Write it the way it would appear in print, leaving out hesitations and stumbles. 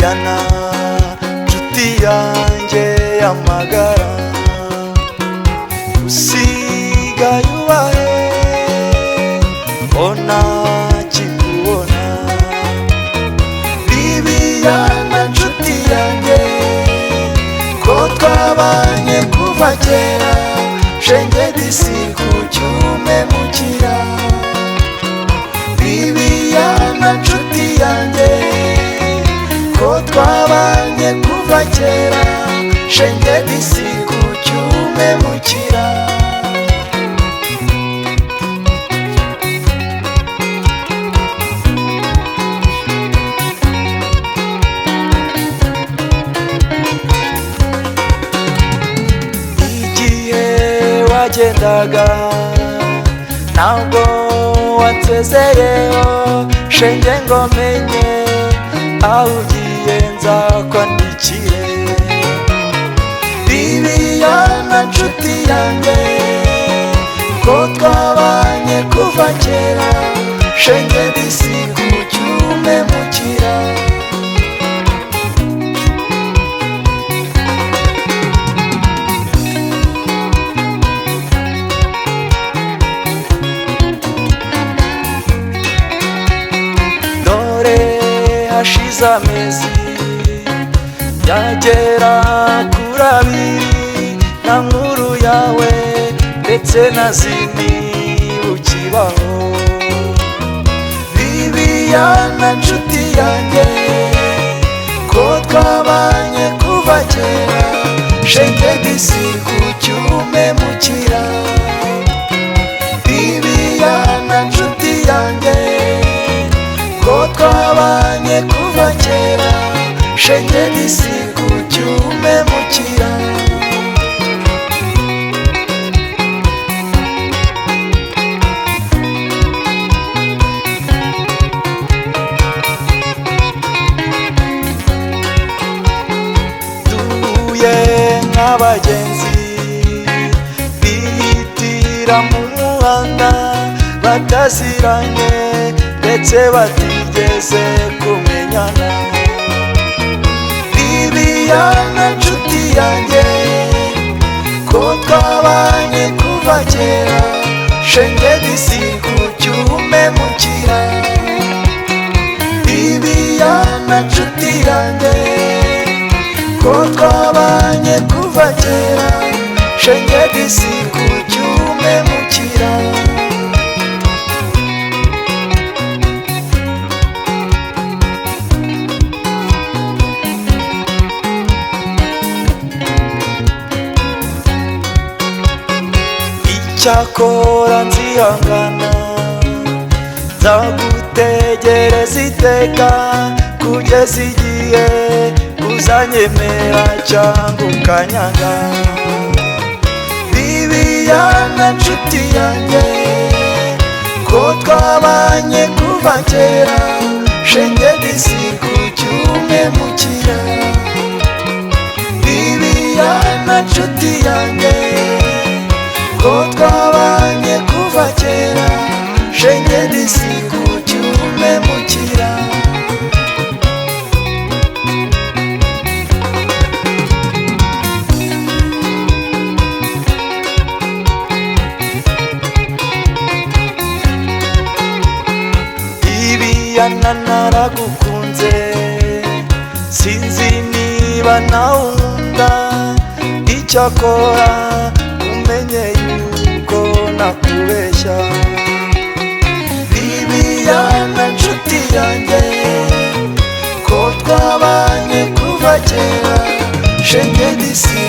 Viviana nshuti yanjye y'amagara, usigaye ubahe ko ntakikubona. Viviana nshuti yanjye ko twabanye kuva kera, shenge disi kucyumemukira. Viviana nshuti yanjye ko twabanye kuva kera, shenge disi kucyumemukira. Igihe wagendaga ntabwo wansezeyeho, shenge ngo menye aho ugiye nzakwandikire. Viviana nshuti yanjye ko twabanye kuva kera, shenge disi kucyumemukira. Hashize amezi yagera kuri abiri, nta nkuru yawe ndetse na zindi ukibaho. Viviana nshuti yanjye ko twabanye kuva kera, shenge disi kucyumemukira. Viviana nshuti yanjye ko twabanye kuva kera, shenge disi kucyumemukira. Duhuye nk'abagenzi bihitira mu muhanda, bataziranye ndetse batigeze kumenyana. Viviana nshuti yanjye ko twabanye kuva kera, shenge disi kucyumemukira. Viviana nshuti yanjye ko twabanye kuva kera, shenge disi kucyumemukira. Cyakora nzihangana, nzagutegereza iteka kugeza igihe uzanyemera cyangwa ukanyanga. Viviana nshuti yanjye ko twabanye kuva kera, shenge disi kucyumemukira. Viviana nshuti yanjye ko twabanye kuva kera, shenge disi kucyumemukira. Viviana naragukunze, sinzi niba nawe unkunda, icyakora umenye yuko nakubeshya. Viviana nshuti yanjye ko twabanye kuva kera, shenge disi